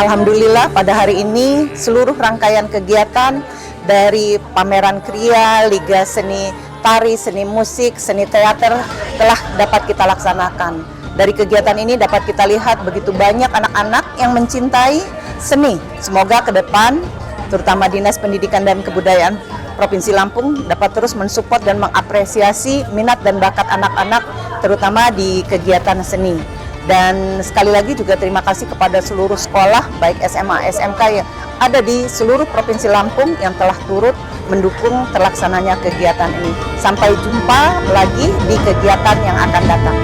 Alhamdulillah pada hari ini seluruh rangkaian kegiatan dari pameran kriya, liga seni tari, seni musik, seni teater telah dapat kita laksanakan. Dari kegiatan ini dapat kita lihat begitu banyak anak-anak yang mencintai seni. Semoga ke depan terutama Dinas Pendidikan dan Kebudayaan Provinsi Lampung dapat terus mensupport dan mengapresiasi minat dan bakat anak-anak terutama di kegiatan seni. Dan sekali lagi juga terima kasih kepada seluruh sekolah baik SMA, SMK yang ada di seluruh Provinsi Lampung yang telah turut mendukung terlaksananya kegiatan ini. Sampai jumpa lagi di kegiatan yang akan datang.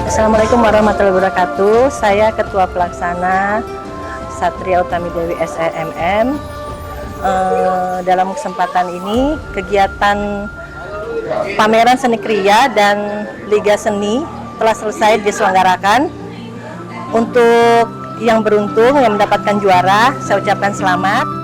Assalamualaikum warahmatullahi wabarakatuh. Saya Ketua Pelaksana Satria Utami Dewi SEMM. Dalam kesempatan ini kegiatan pameran seni kriya dan liga seni telah selesai diselenggarakan. Untuk yang beruntung yang mendapatkan juara, saya ucapkan selamat.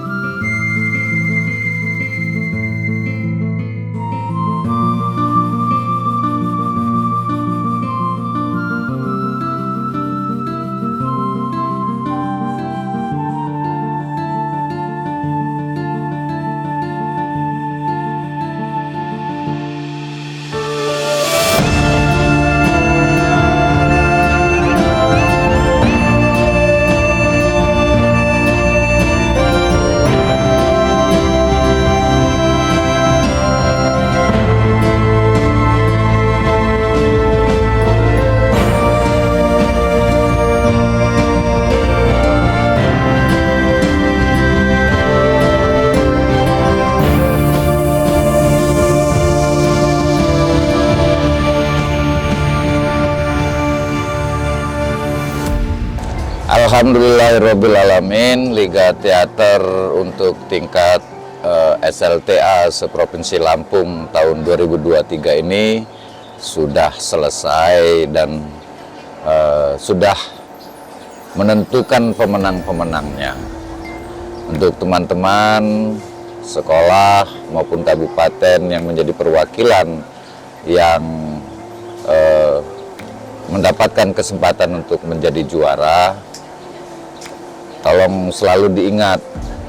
Alhamdulillahirrabbilalamin, Liga Teater untuk tingkat SLTA se-Provinsi Lampung tahun 2023 ini sudah selesai dan sudah menentukan pemenang-pemenangnya. Untuk teman-teman sekolah maupun kabupaten yang menjadi perwakilan yang mendapatkan kesempatan untuk menjadi juara, tolong selalu diingat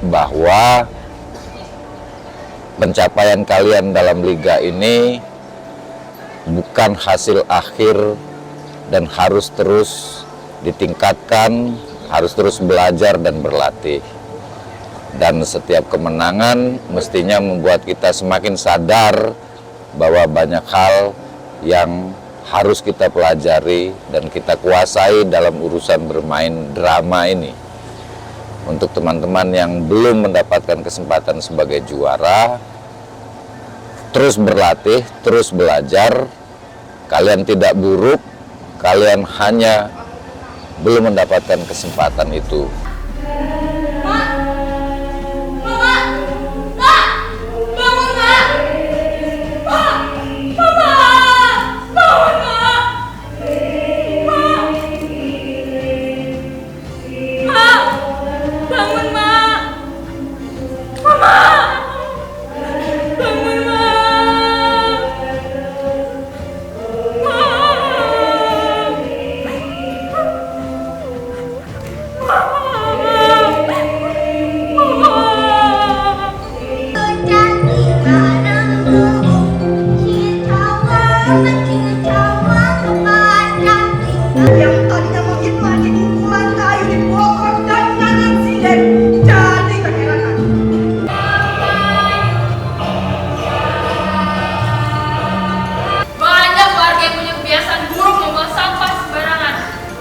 bahwa pencapaian kalian dalam liga ini bukan hasil akhir dan harus terus ditingkatkan, harus terus belajar dan berlatih. Dan setiap kemenangan mestinya membuat kita semakin sadar bahwa banyak hal yang harus kita pelajari dan kita kuasai dalam urusan bermain drama ini. Untuk teman-teman yang belum mendapatkan kesempatan sebagai juara, terus berlatih, terus belajar. Kalian tidak buruk, kalian hanya belum mendapatkan kesempatan itu.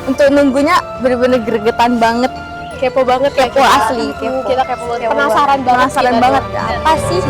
Untuk nunggunya bener-bener gregetan banget, kepo banget, kepo asli, kepo. Kita kepo banget, Penasaran banget, apa sih?